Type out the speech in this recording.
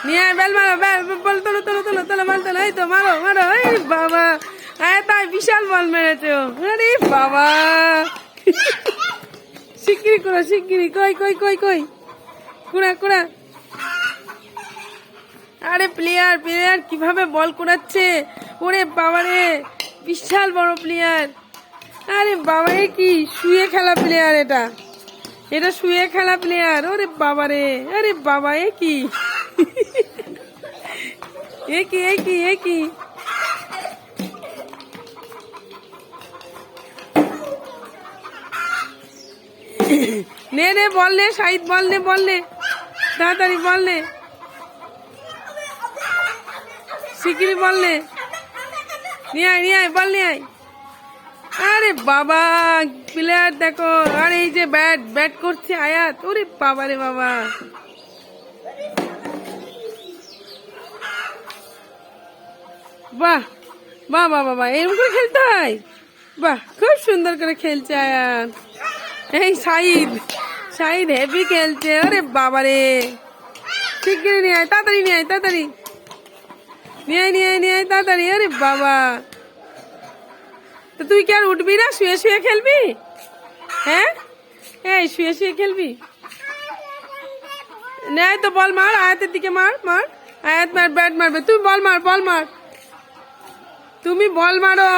নিয়ে আয় বেল মারো, বেল বল তোলো তোলো তোলো তোলো, বল তোলো, এই তো মারো মারো, এই বাবা, তাই বিশাল বল মেরেছে ও, আরে বাবা, শিগগিরি করো শিগগিরি, কই কই কই কই, কুড়া কুড়া, আরে প্লেয়ার প্লেয়ার কিভাবে বল কুড়াচ্ছে, ওরে বাবা রে, বিশাল বড় প্লেয়ার, আরে বাবা, এ কি শুয়ে খেলা প্লেয়ার, এটা এটা শুয়ে খেলা প্লেয়ার, ওরে বাবা রে, আরে বাবা, এ কি এ কি এ কি এ কি, নে নে বল নে, শাহিদ বল নে, বল নে, তাড়াতাড়ি বল নে, শিগগিরি বল নে, নিয়ে আয় বল নিয়ে আয়, আরে বাবা, প্লেয়ার দেখো, আর এই যে ব্যাট ব্যাট করছে আয়াত, ওরে বাবা রে বাবা, বাহ বাহ বাহ বাবা, এরকম করে খেলতে হয়, বাহ, খুব সুন্দর করে খেলছে আয়াত, এই শাহিদ শাহিদ হেভি খেলছে, ওরে বাবা রে, শিগগিরি নিয়ে আয়, তাড়াতাড়ি নিয়ে আয়, তাড়াতাড়ি নিয়ে আয় তাড়াতাড়ি, আরে বাবা, তো তুই কি আর উঠবি না, শুয়ে শুয়ে খেলবি, হ্যাঁ, এই শুয়ে শুয়ে খেলবি, নেয় তো বল মার, আয়াতের দিকে মার মার, আয়াত মার, ব্যাট মারবে, তুই বল মার, বল মার, তুমি বল মারো।